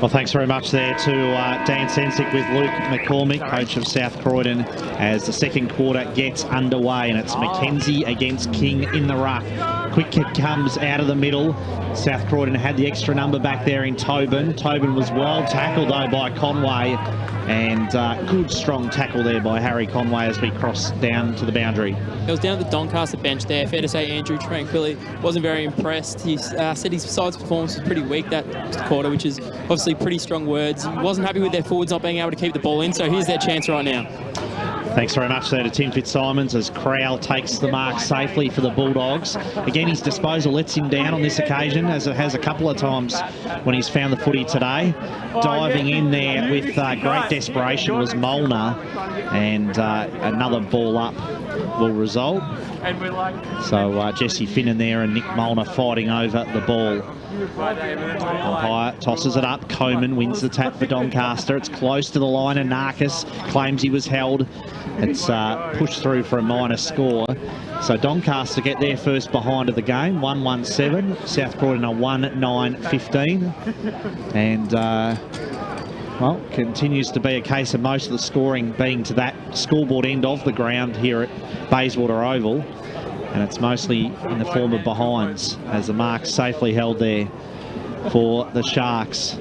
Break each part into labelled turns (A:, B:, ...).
A: Well, thanks very much there to Dan Sensick with Luke McCormick, coach of South Croydon, as the second quarter gets underway, and it's Mackenzie against King in the ruck. Quick kick comes out of the middle. South Croydon had the extra number back there in Tobin. Tobin was well tackled though by Conway, and good strong tackle there by Harry Conway as we cross down to the boundary.
B: It was down at the Doncaster bench there. Fair to say Andrew Tranquilli wasn't very impressed. He said his side's performance was pretty weak that quarter, which is obviously pretty strong words. He wasn't happy with their forwards not being able to keep the ball in, so here's their chance right now.
A: Thanks very much there to Tim Fitzsimons as Crowell takes the mark safely for the Bulldogs. Again, his disposal lets him down on this occasion, as it has a couple of times when he's found the footy today. Diving in there with great desperation was Molnar, and another ball up will result. So Jesse Finnan there and Nick Molnar fighting over the ball. Umpire tosses it up. Coleman wins the tap for Doncaster. It's close to the line, and Narcus claims he was held. It's pushed through for a minor score. So Doncaster get their first behind of the game, 1-1-7. South Croydon are 1-9-15. And, well, continues to be a case of most of the scoring being to that scoreboard end of the ground here at Bayswater Oval. And it's mostly in the form of behinds, as the mark's safely held there for the Sharks.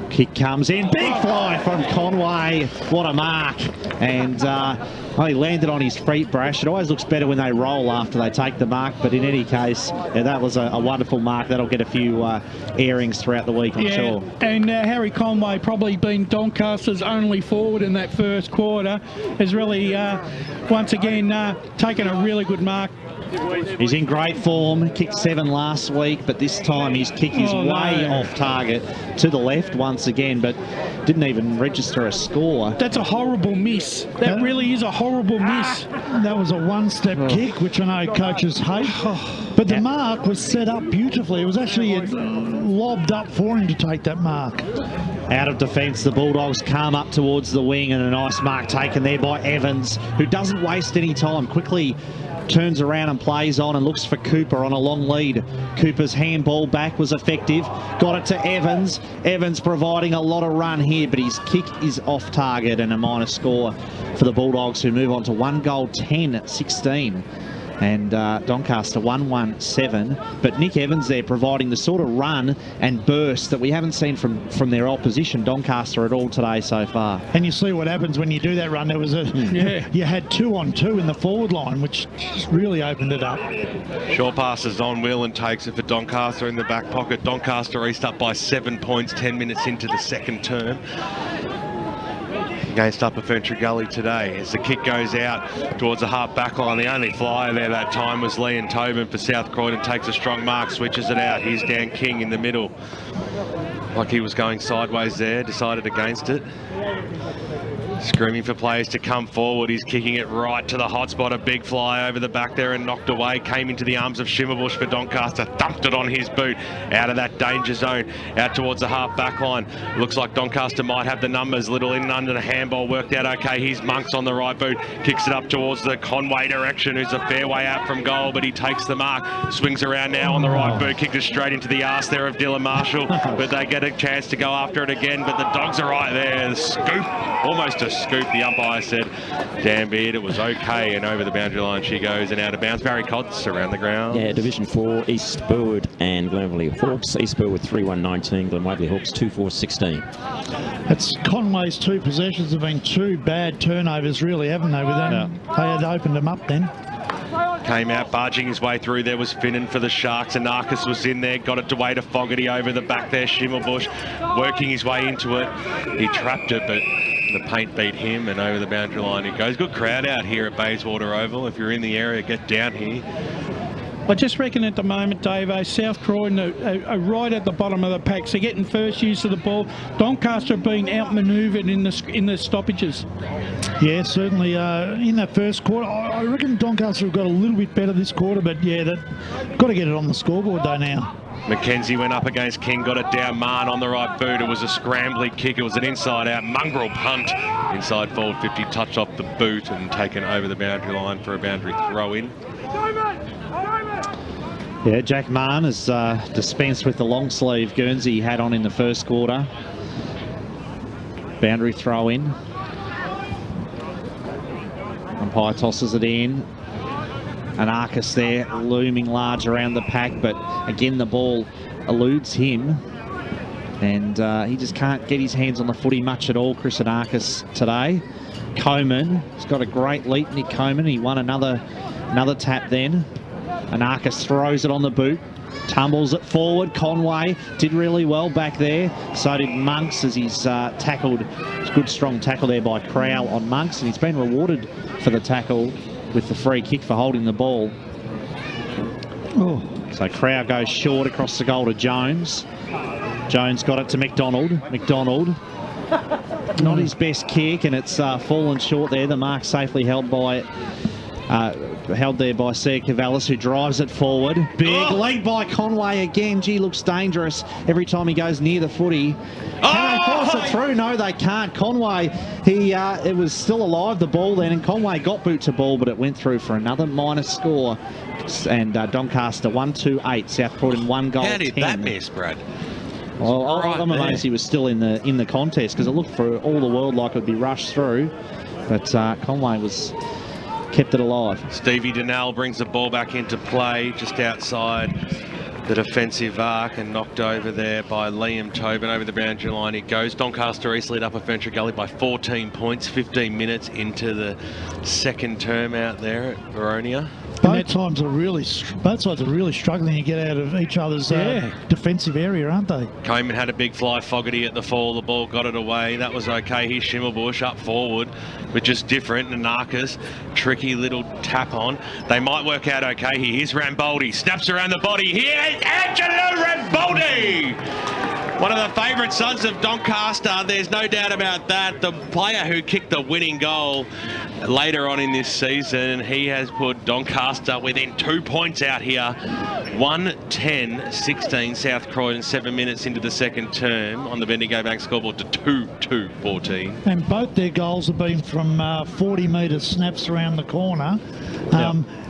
A: Kick comes in, big fly from Conway, what a mark. And he landed on his feet, Brash. It always looks better when they roll after they take the mark, but in any case, yeah, that was a wonderful mark. That'll get a few airings throughout the week, I'm sure.
C: And Harry Conway, probably been Doncaster's only forward in that first quarter, has really once again taken a really good mark.
A: He's in great form. Kicked 7 last week, but this time his kick is way off target to the left once again, but didn't even register a score.
C: That's a horrible miss. That really is a horrible miss.
D: That was a one-step kick, which I know coaches hate. But the mark was set up beautifully. It was actually lobbed up for him to take that mark.
A: Out of defence, the Bulldogs come up towards the wing, and a nice mark taken there by Evans, who doesn't waste any time. Quickly turns around and plays on and looks for Cooper on a long lead. Cooper's handball back was effective. Got it to Evans. Evans providing a lot of run here, but his kick is off target, and a minor score for the Bulldogs, who move on to 1 goal 10-16. And Doncaster 1-1-7. But Nick Evans there providing the sort of run and burst that we haven't seen from their opposition, Doncaster, at all today so far.
D: And you see what happens when you do that run. There was you had 2-on-2 in the forward line, which just really opened it up.
E: Short passes on Will and takes it for Doncaster in the back pocket. Doncaster East up by 7 points, 10 minutes into the second term against Upper Ferntree Gully today, as the kick goes out towards the half back line. The only flyer there that time was Liam Tobin for South Croydon. Takes a strong mark, switches it out. Here's Dan King in the middle, like he was going sideways there, decided against it. Screaming for players to come forward. He's kicking it right to the hot spot. A big fly over the back there and knocked away. Came into the arms of Shimmerbush for Doncaster. Thumped it on his boot out of that danger zone, out towards the half back line. Looks like Doncaster might have the numbers. Little in and under the handball worked out okay. Here's Monks on the right boot. Kicks it up towards the Conway direction, who's a fair way out from goal, but he takes the mark. Swings around now on the right boot. Kicked it straight into the arse there of Dylan Marshall, but they get a chance to go after it again. But the Dogs are right there. The scoop, almost a scoop. The umpire said, "Dan Beard, it was okay," and over the boundary line she goes and out of bounds. Barry Codds around the ground.
F: Yeah, Division 4, East Burwood and Glenwaverley Hawks. East Burwood 3-1-19, Glenwaverley Hawks 2-4-16.
D: It's Conway's 2 possessions have been 2 bad turnovers, really, haven't they? They had opened them up then.
E: Came out barging his way through. There was Finnan for the Sharks, and Narcus was in there. Got it away to Fogarty over the back there. Shimmerbush working his way into it. He trapped it, but the paint beat him, and over the boundary line it goes. Good crowd out here at Bayswater Oval. If you're in the area, get down here.
C: I just reckon at the moment, Dave, South Croydon are right at the bottom of the pack. So getting first use of the ball. Doncaster have been outmanoeuvred in the stoppages.
D: Yeah, certainly. In that first quarter, I reckon Doncaster have got a little bit better this quarter, but yeah, they've got to get it on the scoreboard though now.
E: Mackenzie went up against King, got it down. Mann on the right boot. It was a scrambly kick. It was an inside-out mongrel punt. Inside forward 50, touched off the boot and taken over the boundary line for a boundary throw-in.
A: Yeah, Jack Mann has dispensed with the long sleeve Guernsey he had on in the first quarter. Boundary throw in. Umpire tosses it in. And Arcus there looming large around the pack, but again the ball eludes him. And he just can't get his hands on the footy much at all, Chris Anarchis today. Coleman, he's got a great leap, Nick Coleman. He won another tap then. Anarchis throws it on the boot, tumbles it forward. Conway did really well back there. So did Monks as he's tackled. It's a good strong tackle there by Crowell on Monks, and he's been rewarded for the tackle with the free kick for holding the ball.
C: Oh.
A: So Crowell goes short across the goal to Jones. Jones got it to McDonald. McDonald, not his best kick, and it's fallen short there. The mark safely held there by Sia Cavallis, who drives it forward. Big lead by Conway again. Gee, looks dangerous every time he goes near the footy. Can they force it through? No, they can't. Conway, it was still alive, the ball then, and Conway got boot to ball, but it went through for another minus score. And Doncaster 1-2-8, South Croydon 1 goal.
E: How did
A: 10.
E: that miss, Brad?
A: Well, I'm amazed he was still in the contest, because it looked for all the world like it would be rushed through, but Conway kept it alive.
E: Stevie Donnell brings the ball back into play just outside the defensive arc and knocked over there by Liam Tobin over the boundary line. It goes. Doncaster East lead Upper Fenchurch Gully by 14 points, 15 minutes into the second term out there at Veronia.
D: Both sides are really struggling to get out of each other's defensive area, aren't they?
E: Coleman had a big fly Fogarty at the fall. The ball got it away. That was okay. Here's Schimmelbusch up forward, but just different. Nanakis, tricky little tap on. They might work out okay here. Here's Ramboldi. Snaps around the body. Here's Angelo Ramboldi! One of the favourite sons of Doncaster, there's no doubt about that. The player who kicked the winning goal later on in this season, he has put Doncaster within 2 points out here. 1-10-16 South Croydon, 7 minutes into the second term on the Bendigo Bank scoreboard to 2-2-14.
D: And both their goals have been from 40-metre snaps around the corner.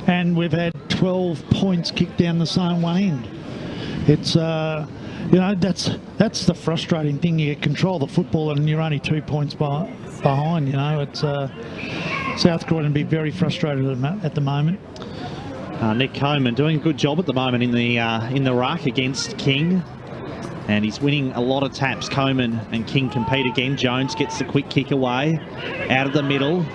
D: And we've had 12 points kicked down the same one end. It's... you know, that's the frustrating thing. You control the football and you're only 2 points behind. You know, it's South Croydon be very frustrated at the moment.
A: Nick Coleman doing a good job at the moment in the ruck against King, and he's winning a lot of taps. Coleman and King compete again. Jones gets the quick kick away out of the middle.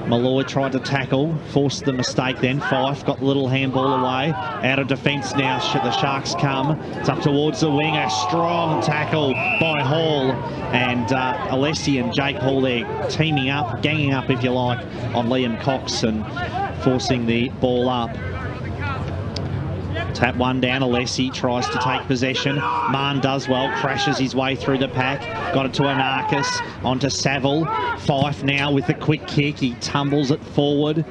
A: Malloy tried to tackle, forced the mistake then. Fife got the little handball away. Out of defence now, the Sharks come. It's up towards the wing. A strong tackle by Hall. And Alessi and Jake Hall there teaming up, ganging up if you like, on Liam Cox and forcing the ball up. Tap one down, Alessi tries to take possession. Marn does well, crashes his way through the pack. Got it to Anarchis, onto Saville. Fife now with the quick kick. He tumbles it forward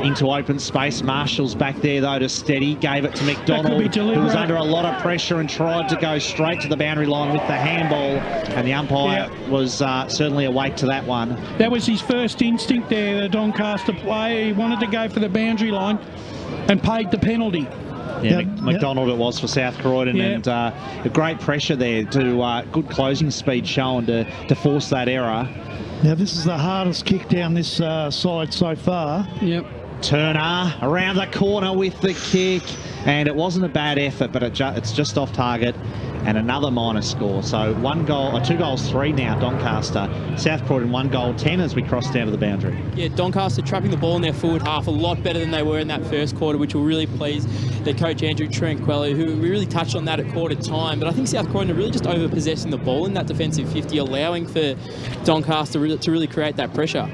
A: into open space. Marshall's back there though to steady. Gave it to McDonald, who was under a lot of pressure and tried to go straight to the boundary line with the handball. And the umpire was certainly awake to that one.
C: That was his first instinct there, the Doncaster player. He wanted to go for the boundary line and paid the penalty.
A: Yeah, McDonald it was for South Croydon, and a great pressure there to good closing speed shown to force that error.
D: Now this is the hardest kick down this side so far.
C: Yep.
A: Turner around the corner with the kick, and it wasn't a bad effort, but it's just off target. And another minus score. So 1 goal, 2 goals, 3 now, Doncaster. South Croydon 1 goal, 10 as we cross down to the boundary.
B: Yeah, Doncaster trapping the ball in their forward half a lot better than they were in that first quarter, which will really please their coach Andrew Tranquillo, who we really touched on that at quarter time. But I think South Croydon are really just over-possessing the ball in that defensive 50, allowing for Doncaster to really create that pressure.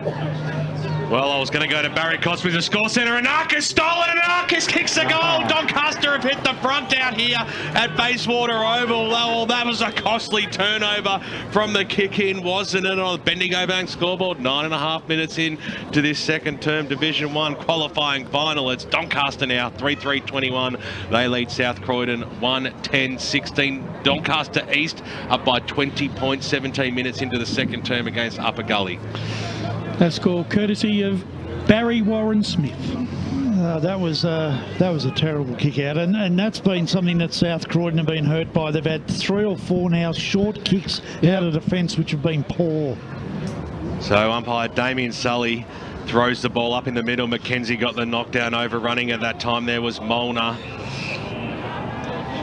E: Well, I was going to go to Barry Cox with the score centre. Anarchis stolen, and Anarchis kicks a goal. Doncaster have hit the front out here at Bayswater Oval. Well, that was a costly turnover from the kick-in, wasn't it, on the Bendigo Bank scoreboard? 9.5 minutes in to this second term Division 1 qualifying final. It's Doncaster now, 3-3-21. They lead South Croydon 1-10-16. Doncaster East up by 20 points, 17 minutes into the second term against Upper Gully.
C: That score courtesy of Barry Warren Smith.
D: That was a terrible kick out, and that's been something that South Croydon have been hurt by. They've had 3 or 4 now short kicks out of defence which have been poor.
E: So umpire Damien Sully throws the ball up in the middle. McKenzie got the knockdown overrunning at that time. There was Molnar.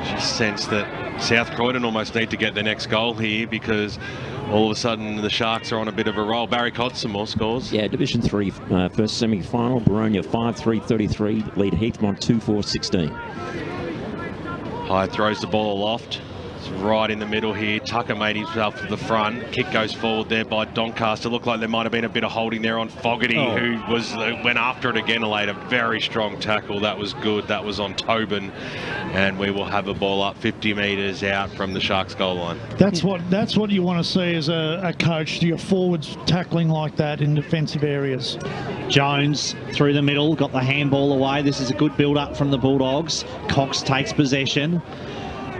E: Just sense that South Croydon almost need to get the next goal here, because all of a sudden the Sharks are on a bit of a roll. Barry Cotts, some more scores.
F: Yeah, Division 3 first semi-final. Baronia 5-3-33. Lead Heathmont 2-4-16.
E: Hyde throws the ball aloft. It's right in the middle here. Tucker made himself to the front. Kick goes forward there by Doncaster. Looked like there might have been a bit of holding there on Fogarty, who went after it again later. Very strong tackle. That was good. That was on Tobin. And we will have a ball up 50 metres out from the Sharks goal line.
D: That's what you want to see as a coach, your forwards tackling like that in defensive areas.
A: Jones through the middle, got the handball away. This is a good build-up from the Bulldogs. Cox takes possession.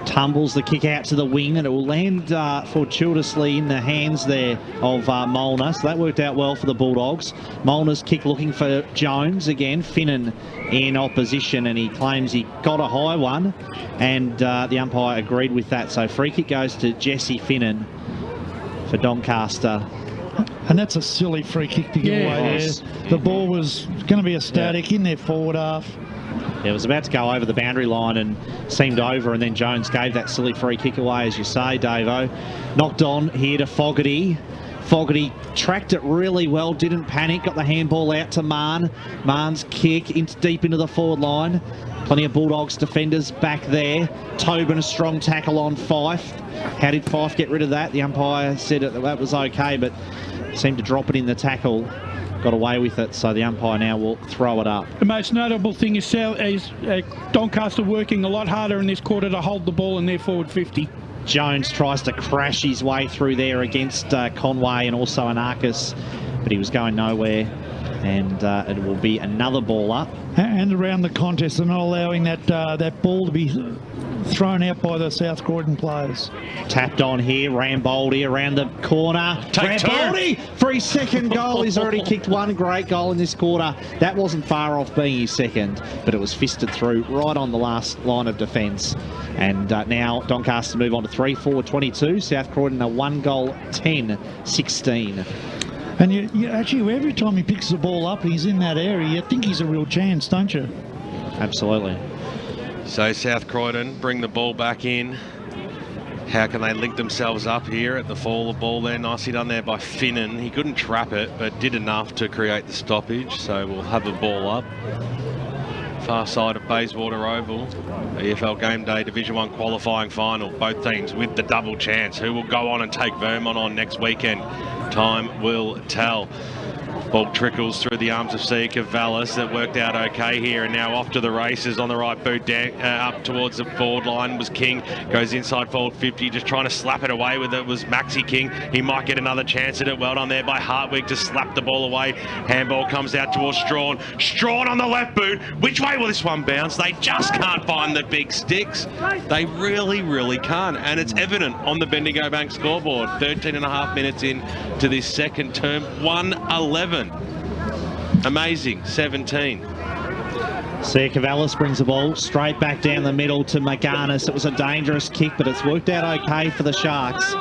A: Tumbles the kick out to the wing, and it will land fortuitously in the hands there of Molnar. So that worked out well for the Bulldogs. Molnar's kick looking for Jones again. Finnan in opposition, and he claims he got a high one, and the umpire agreed with that. So free kick goes to Jesse Finnan for Doncaster.
D: And that's a silly free kick to give away there. The ball was going to be a static in their forward half.
A: It was about to go over the boundary line and seemed over, and then Jones gave that silly free kick away, as you say, Davo. Knocked on here to Fogarty. Fogarty tracked it really well, didn't panic, got the handball out to Marn. Marn's kick deep into the forward line. Plenty of Bulldogs defenders back there. Tobin, a strong tackle on Fife. How did Fife get rid of that? The umpire said that was okay, but seemed to drop it in the tackle. Got away with it, so the umpire now will throw it up.
C: The most notable thing is Doncaster working a lot harder in this quarter to hold the ball in their forward 50.
A: Jones tries to crash his way through there against Conway and also Anarchis, but he was going nowhere, and it will be another ball up.
D: And around the contest, they're not allowing that ball to be thrown out by the South Croydon players.
A: Tapped on here, Ramboldi around the corner. Ramboldi for his second goal. He's already kicked one great goal in this quarter. That wasn't far off being his second, but it was fisted through right on the last line of defence. And now Doncaster move on to 3-4-22. South Croydon a 1-goal 10-16.
D: And you actually, every time he picks the ball up, he's in that area, you think he's a real chance, don't you?
A: Absolutely.
E: So South Croydon bring the ball back in. How can they link themselves up here at the fall of ball there? Nicely done there by Finnan. He couldn't trap it, but did enough to create the stoppage. So we'll have a ball up. Far side of Bayswater Oval. EFL Game Day Division 1 qualifying final. Both teams with the double chance. Who will go on and take Vermont on next weekend? Time will tell. Ball trickles through the arms of Sia Cavallis. That worked out okay here, and now off to the races on the right boot down, up towards the forward line was King. Goes inside forward 50, just trying to slap it away with it was Maxi King. He might get another chance at it. Well done there by Hartwig to slap the ball away. Handball comes out towards Strawn. Strawn on the left boot. Which way will this one bounce? They just can't find the big sticks. They really, really can't, and it's evident on the Bendigo Bank scoreboard. 13 and a half minutes in to this second term. 1-11. Amazing. 17.
A: Sia Cavallis brings the ball straight back down the middle to Magarnis. It was a dangerous kick, but it's worked out okay for the Sharks.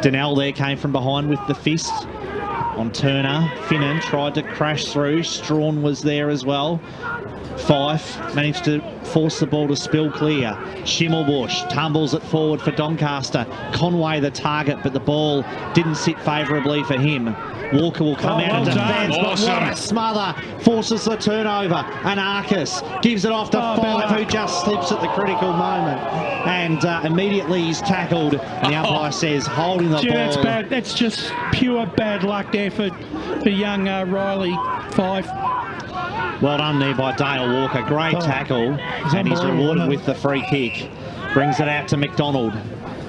A: Donnell there came from behind with the fist on Turner. Finnan tried to crash through. Strawn was there as well. Fife managed to force the ball to spill clear. Schimmelbusch tumbles it forward for Doncaster. Conway the target, but the ball didn't sit favourably for him. Walker will come out of defence, but what a smother. Forces the turnover. Anarchis gives it off to Fife, who just slips at the critical moment. And immediately he's tackled, and the umpire says, holding the ball.
C: That's bad. That's just pure bad luck there for young Riley Fife.
A: Well done there by Dale Walker. Great tackle, and he's rewarded with the free kick. Brings it out to McDonald.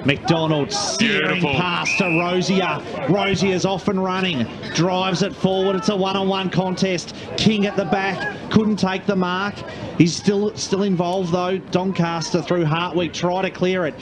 A: McDonald steering
E: Beautiful.
A: past to Rosier. Rosier's off and running. Drives it forward. It's a one-on-one contest. King at the back. Couldn't take the mark. He's still involved though. Doncaster through Hartwig. Try to clear it.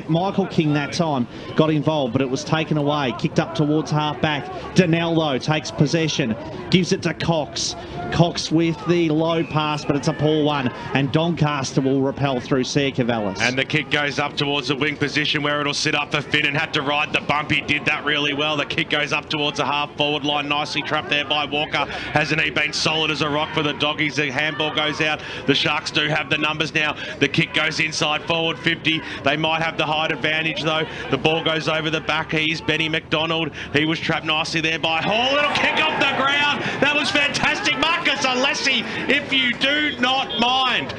A: Michael King that time got involved, but it was taken away. Kicked up towards half back. Donnell though takes possession. Gives it to Cox. Cox with the low pass, but it's a poor one. And Doncaster will repel through Sia Cavallis.
E: And the kick goes up towards the wing position where it'll sit up for Finn, and had to ride the bump. He did that really well. The kick goes up towards the half forward line. Nicely trapped there by Walker. Hasn't he been solid as a rock for the Doggies? The handball goes out. The Sharks do have the numbers now. The kick goes inside forward 50. They might have the height advantage though. The ball goes over the back. He's Benny McDonald. He was trapped nicely there by Hall. It'll kick off the ground. That was fantastic. Marcus Alessi, if you do not mind.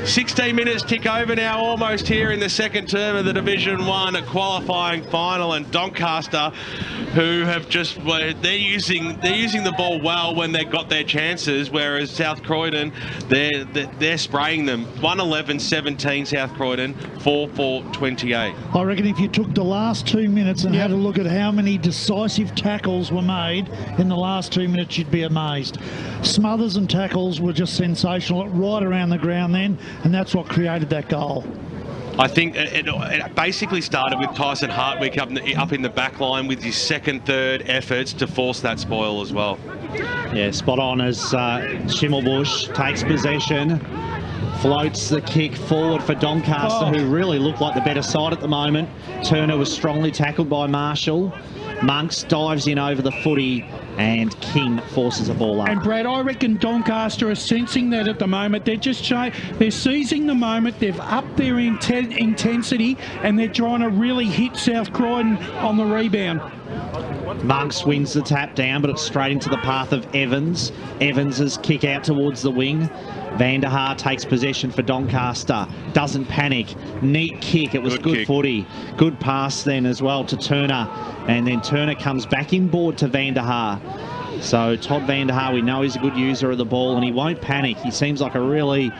E: 16 minutes tick over now, almost here in the second term of the Division 1 qualifying final, and Doncaster, who have just, they're using the ball well when they've got their chances, whereas South Croydon, they're spraying them. 1-11-17 South Croydon, 4-4-28.
D: I reckon if you took the last 2 minutes and had a look at how many decisive tackles were made in the last 2 minutes, you'd be amazed. Smothers and tackles were just sensational right around the ground then, and that's what created that goal.
E: I think it basically started with Tyson Hartwig up in the back line with his second, third efforts to force that spoil as well.
A: Yeah, spot on as Schimmelbusch takes possession. Floats the kick forward for Doncaster, who really look like the better side at the moment. Turner was strongly tackled by Marshall. Monks dives in over the footy, and King forces a ball up.
C: And Brad, I reckon Doncaster are sensing that at the moment. They're just they're seizing the moment. They've upped their intensity, and they're trying to really hit South Croydon on the rebound.
A: Monks wins the tap down, but it's straight into the path of Evans. Evans's kick out towards the wing. Van der Haar takes possession for Doncaster. Doesn't panic. Neat kick. It was good footy. Good pass then as well to Turner. And then Turner comes back inboard to Van der Haar. So Todd Van der Haar, we know he's a good user of the ball, and he won't panic. He seems like a really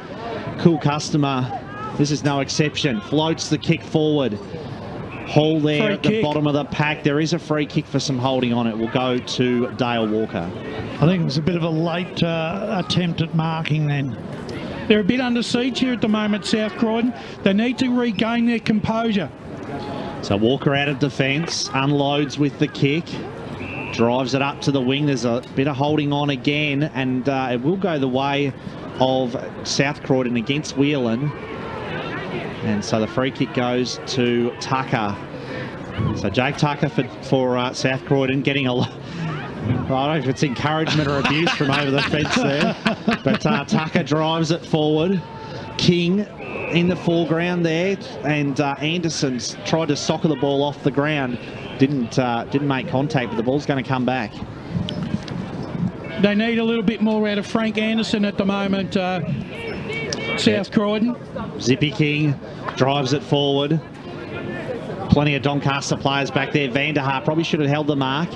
A: cool customer. This is no exception. Floats the kick forward. Hall there at the bottom of the pack. There is a free kick for some holding on it. Will go to Dale Walker.
D: I think it was a bit of a late attempt at marking then.
C: They're a bit under siege here at the moment, South Croydon. They need to regain their composure.
A: So Walker out of defence, unloads with the kick, drives it up to the wing. There's a bit of holding on again, and it will go the way of South Croydon against Whelan. And so the free kick goes to Tucker. So Jake Tucker for South Croydon getting a lot. I don't know if it's encouragement or abuse from over the fence there. But Tucker drives it forward. King in the foreground there. And Anderson's tried to soccer the ball off the ground. Didn't make contact, but the ball's going to come back.
C: They need a little bit more out of Frank Anderson at the moment, South Croydon.
A: Zippy King drives it forward. Plenty of Doncaster players back there. Van der Haar probably should have held the mark.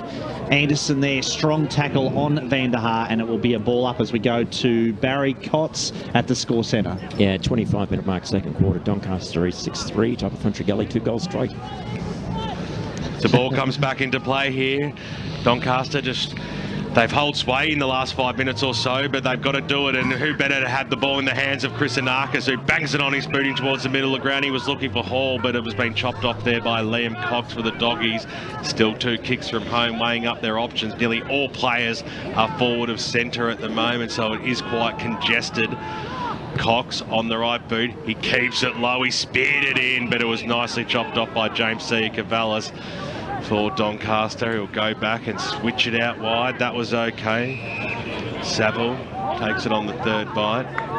A: Anderson there, strong tackle on Van der Haar, and it will be a ball up as we go to Barry Cotts at the score centre.
F: Yeah, 25-minute mark, second quarter. Doncaster is 6-3, top of Country Gully, 2 goals straight.
E: The ball comes back into play here. Doncaster they've held sway in the last 5 minutes or so, but they've got to do it, and who better to have the ball in the hands of Chris Anarkis, who bangs it on his booting towards the middle of the ground. He was looking for Hall, but it was being chopped off there by Liam Cox for the Doggies. Still 2 kicks from home, weighing up their options. Nearly all players are forward of centre at the moment, so it is quite congested. Cox on the right boot. He keeps it low. He speared it in, but it was nicely chopped off by James Sia Cavallis. For Doncaster, he'll go back and switch it out wide. That was okay. Saville takes it on the third bite.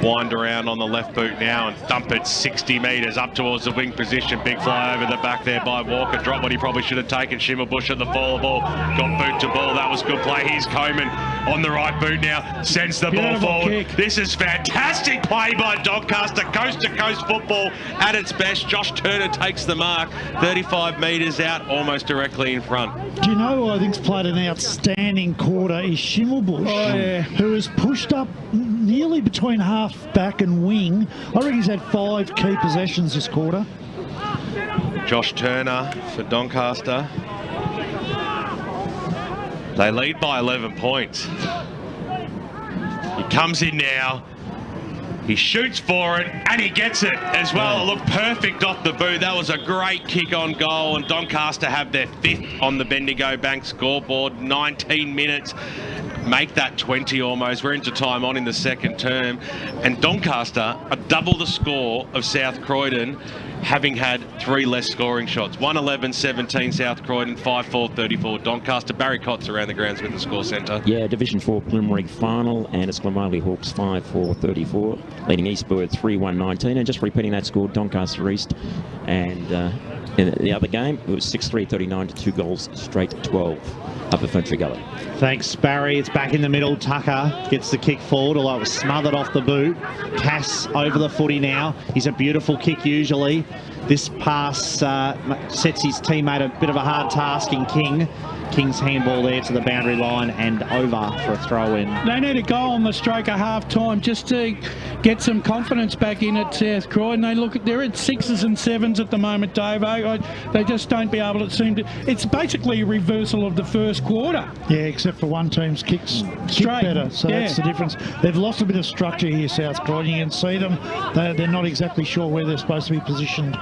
E: Wind around on the left boot now and thump it 60 metres up towards the wing position. Big fly over the back there by Walker. Drop what he probably should have taken. Schimmelbusch at the fall ball. Got boot to ball. That was good play. Here's Coleman on the right boot now. Sends the ball forward.
C: Kick.
E: This is fantastic play by Doncaster. Coast-to-coast football at its best. Josh Turner takes the mark. 35 metres out, almost directly in front.
D: Do you know who I think's played an outstanding quarter is Schimmelbusch, who has pushed up nearly between half back and wing. I reckon he's had 5 key possessions this quarter.
E: Josh Turner for Doncaster. They lead by 11 points. He comes in now. He shoots for it, and he gets it as well. It looked perfect off the boot. That was a great kick on goal, and Doncaster have their 5th on the Bendigo Bank scoreboard. 19 minutes. Make that 20 almost. We're into time on in the second term. And Doncaster are double the score of South Croydon, having had 3 less scoring shots. 1-11-17 South Croydon, 5-4-34 Doncaster. Barry Cott's around the grounds with the score centre.
F: Yeah, Division 4 preliminary final, and it's Glenmaley Hawks 5-4-34, leading Eastbourne 3-1-19. And just repeating that score, Doncaster East. And in the other game, it was 6-3-39 to 2 goals straight 12 up at Ferntree Gully.
A: Thanks, Barry. It's back in the middle. Tucker gets the kick forward, although it was smothered off the boot. Cass over the footy now. He's a beautiful kick usually. This pass sets his teammate a bit of a hard task in King. King's handball there to the boundary line and over for a throw-in.
C: They need a goal on the stroke of half-time just to get some confidence back in at South Croydon. They're at 6s and 7s at the moment, Dave. They just don't be able to seem to... It's basically a reversal of the first quarter.
D: Yeah, except for one team's kicks
C: Straight.
D: better, so that's the difference. They've lost a bit of structure here, South Croydon. You can see them. They're not exactly sure where they're supposed to be positioned.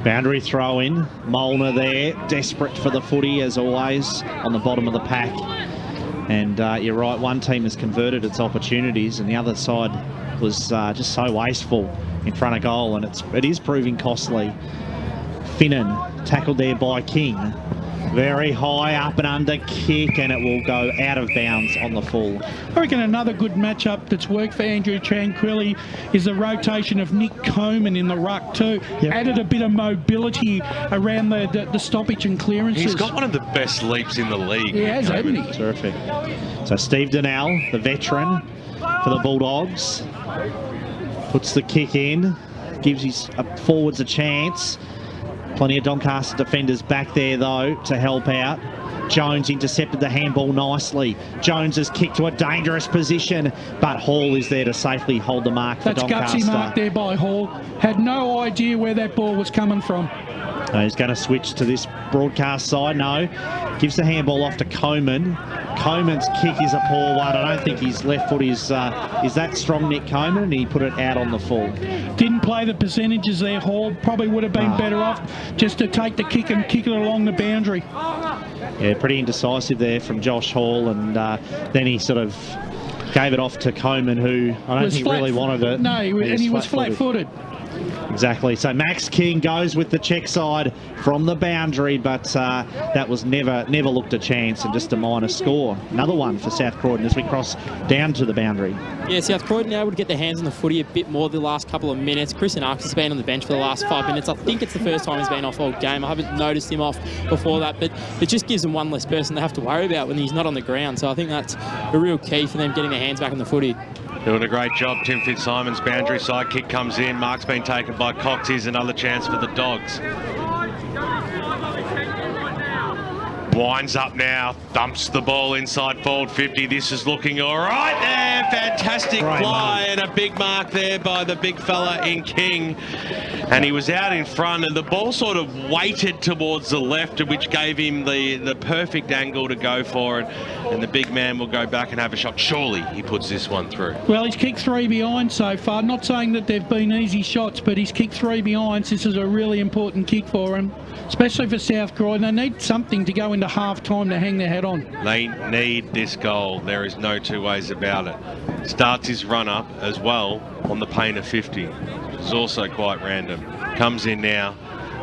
A: Boundary throw in. Molnar there, desperate for the footy as always on the bottom of the pack. And you're right, one team has converted its opportunities and the other side was just so wasteful in front of goal, and it is proving costly. Finnan tackled there by King. Very high up and under kick, and it will go out of bounds on the full.
C: I reckon another good matchup that's worked for Andrew Tranquilli is the rotation of Nick Coman in the ruck too.
D: Yep.
C: Added a bit of mobility around the stoppage and clearances.
E: He's got one of the best leaps in the league.
C: He has, hasn't he?
A: Terrific. So Steve Donnell, the veteran for the Bulldogs, puts the kick in, gives his forwards a chance. Plenty of Doncaster defenders back there, though, to help out. Jones intercepted the handball nicely. Jones has kicked to a dangerous position, but Hall is there to safely hold the mark for Doncaster.
C: That's gutsy mark there by Hall. Had no idea where that ball was coming from.
A: He's going to switch to this broadcast side. No. Gives the handball off to Coman. Coman's kick is a poor one. I don't think his left foot is that strong, Nick Coman, and he put it out on the full.
C: Didn't play the percentages there, Hall. Probably would have been better off just to take the kick and kick it along the boundary.
A: Yeah, pretty indecisive there from Josh Hall, and then he sort of gave it off to Coman, who I don't think really wanted it.
C: No, and he was flat-footed.
A: Exactly. So Max King goes with the check side from the boundary, but that was never looked a chance, and just a minor score. Another one for South Croydon as we cross down to the boundary.
B: Yeah, South Croydon able to get their hands on the footy a bit more the last couple of minutes. Chris Arks has been on the bench for the last 5 minutes. I think it's the first time he's been off all game. I haven't noticed him off before that, but it just gives them one less person they have to worry about when he's not on the ground. So I think that's a real key for them getting their hands back on the footy.
E: Doing a great job. Tim Fitzsimon's boundary side kick comes in. Mark's been taken by Cox. Here's another chance for the Dogs. Winds up now, dumps the ball inside forward 50. This is looking all right there. Fantastic fly and a big mark there by the big fella in King. And he was out in front, and the ball sort of weighted towards the left, which gave him the perfect angle to go for it. And the big man will go back and have a shot. Surely he puts this one through.
C: Well, he's kicked 3 behind so far. Not saying that they've been easy shots, but he's kicked 3 behinds. This is a really important kick for him, especially for South Croydon. They need something to go into half-time to hang their head on.
E: They need this goal. There is no two ways about it. Starts his run-up as well on the pain of 50. It's also quite random. Comes in now,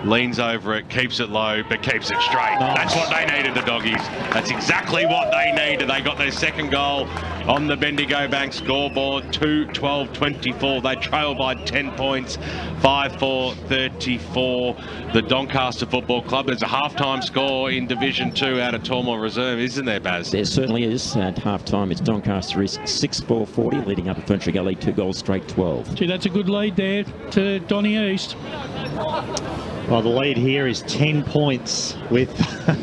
E: leans over it, keeps it low, but keeps it straight. That's what they needed, the Doggies. That's exactly what they needed. They got their second goal on the Bendigo Bank scoreboard, 2-12-24. They trail by 10 points, 5-4-34. The Doncaster Football Club. There's a half-time score in Division 2 out of Tormore Reserve, isn't there, Baz?
F: There certainly is. At half-time, it's Doncaster is 6-4-40, leading up at Ferntree Gully, 2 goals straight 12.
C: Gee, that's a good lead there to Donny East.
A: Well, the lead here is 10 points with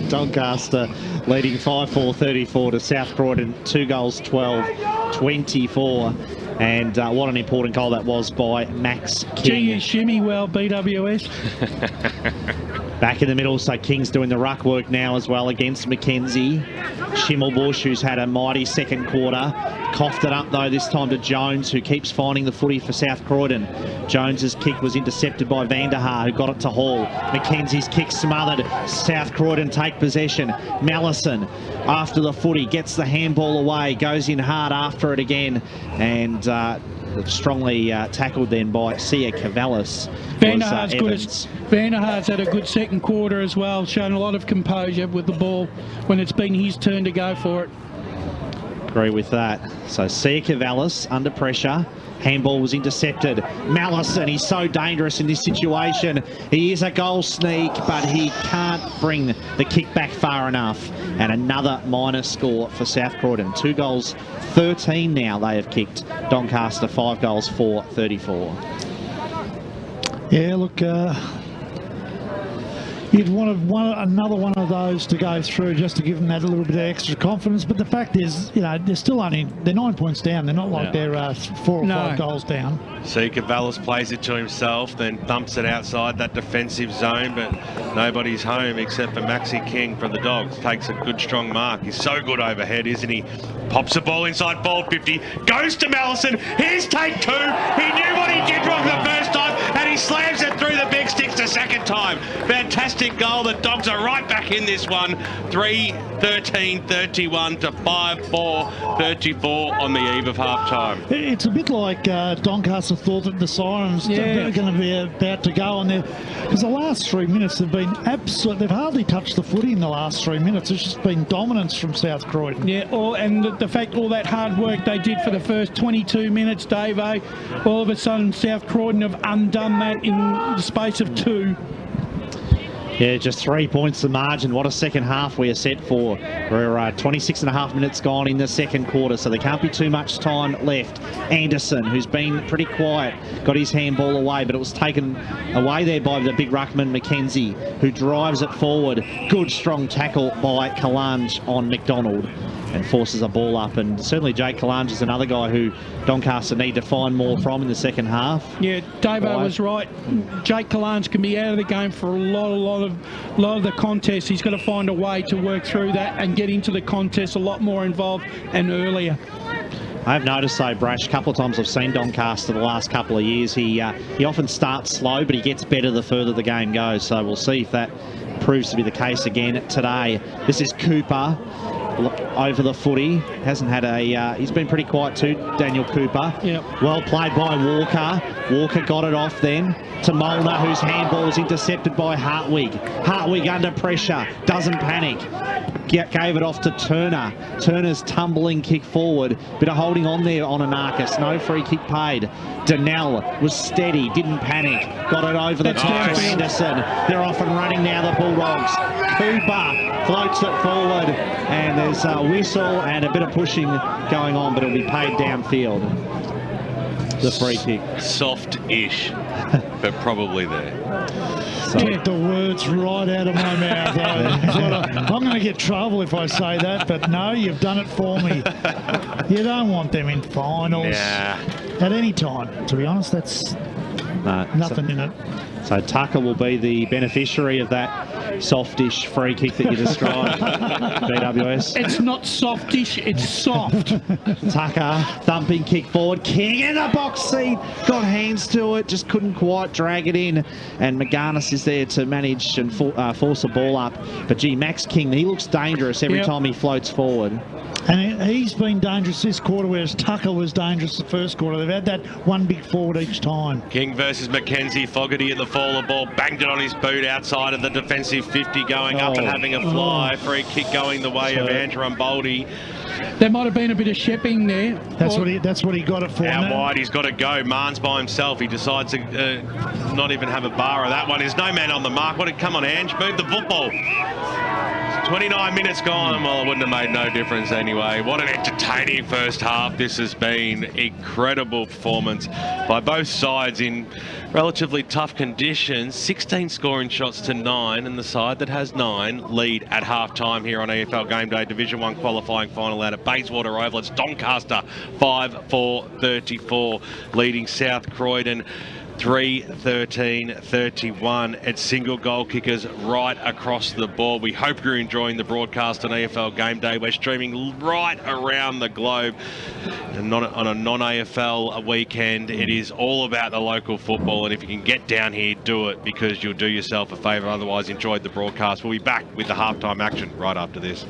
A: Doncaster leading 5-4-34 to South Croydon, 2 goals 12. 12-24. And what an important goal that was by Max King.
C: Gee, you shimmy well, BWS.
A: Back in the middle, so King's doing the ruck work now as well against Mackenzie. Schimmelbusch, who's had a mighty second quarter, coughed it up though this time to Jones, who keeps finding the footy for South Croydon. Jones's kick was intercepted by Vanderhaar, who got it to Hall. Mackenzie's kick smothered. South Croydon take possession. Mallison, after the footy, gets the handball away, goes in hard after it again, and strongly tackled then by Sia Cavallis.
C: Vanderhaar's had a good second quarter as well, shown a lot of composure with the ball when it's been his turn to go for it.
A: Agree with that. So Sia Cavallis under pressure. Handball was intercepted. Mallison, he's so dangerous in this situation. He is a goal sneak, but he can't bring the kick back far enough. And another minor score for South Croydon. 2 goals, 13 now they have kicked. Doncaster 5 goals, 4-34.
D: Yeah, look, you'd want another one of those to go through just to give them that little bit of extra confidence. But the fact is, you know, they're 9 points down. They're not like they're 4 or 5 goals down.
E: See, Cavallis plays it to himself, then thumps it outside that defensive zone, but nobody's home except for Maxi King from the Dogs. Takes a good, strong mark. He's so good overhead, isn't he? Pops the ball inside ball 50, goes to Mallison. Here's take 2. He knew what he did wrong the first time, and he slams it through the big sticks the second time. Fantastic goal. The Dogs are right back in this one. 3-13-31 to 5-4-34 on the eve of half-time.
D: It's a bit like Doncaster thought that the sirens are going to be about to go on there, because the last 3 minutes have been absolute. They've hardly touched the footy in the last 3 minutes. It's just been dominance from South Croydon.
C: Yeah, and the fact all that hard work they did for the first 22 minutes, Dave, all of a sudden South Croydon have undone that in the space of 2.
A: Yeah, just 3 points the margin. What a second half we are set for. We're 26 and a half minutes gone in the second quarter, so there can't be too much time left. Anderson, who's been pretty quiet, got his handball away, but it was taken away there by the big ruckman Mackenzie, who drives it forward. Good, strong tackle by Kalange on McDonald and forces a ball up. And certainly Jake Kalange is another guy who Doncaster need to find more from in the second half.
C: Yeah, Davo was right. Jake Kalange can be out of the game for a lot of the contest. He's got to find a way to work through that and get into the contest a lot more involved and earlier.
A: I've noticed though, Brash, a couple of times I've seen Doncaster the last couple of years, he often starts slow, but he gets better the further the game goes. So we'll see if that proves to be the case again today. This is Cooper over the footy. Hasn't had a he's been pretty quiet too, Daniel Cooper.
C: Yep.
A: Well played by Walker. Walker got it off then to Molnar, whose handball was intercepted by Hartwig. Hartwig under pressure, doesn't panic. Gave it off to Turner. Turner's tumbling kick forward. Bit of holding on there on Anarchus. No free kick paid. Donnell was steady, didn't panic. Got it over the top to Anderson. They're off and running now, the Bulldogs. Cooper floats it forward, and there's a whistle and a bit of pushing going on, but it'll be paid downfield. The free kick.
E: Soft-ish, but probably there.
D: Get the words right out of my mouth. I'm going to get trouble if I say that, but no, you've done it for me. You don't want them in finals at any time. To be honest, that's nothing in it.
A: So Tucker will be the beneficiary of that softish free kick that you described, BWS.
C: It's not softish, it's soft.
A: Tucker, thumping kick forward. King in the box seat. Got hands to it, just couldn't quite drag it in. And McGarnis is there to manage and force a ball up. But gee, Max King, he looks dangerous every time he floats forward.
D: And he's been dangerous this quarter, whereas Tucker was dangerous the first quarter. They've had that one big forward each time.
E: King versus Mackenzie. Fogarty at the fall of ball, banged it on his boot outside of the defensive 50, going up and having a fly. Free kick going the way of Andrew Boldy.
C: There might have been a bit of shepping there.
D: That's what he got it for.
E: Out wide, he's got to go. Marnes by himself. He decides to not even have a bar of that one. There's no man on the mark. Come on, Ange, move the football. 29 minutes gone. Well, it wouldn't have made no difference anyway. What an entertaining first half this has been. Incredible performance by both sides in relatively tough conditions. 16 scoring shots to 9, and the side that has 9 lead at half-time here on EFL Game Day. Division 1 qualifying final out at Bayswater Oval. It's Doncaster 5-4-34 leading South Croydon 3-13-31. It's single goal kickers right across the board. We hope you're enjoying the broadcast on EFL Game Day. We're streaming right around the globe, and not on a non-AFL weekend. It is all about the local football, and if you can get down here, do it, because you'll do yourself a favour. Otherwise, enjoy the broadcast. We'll be back with the halftime action right after this.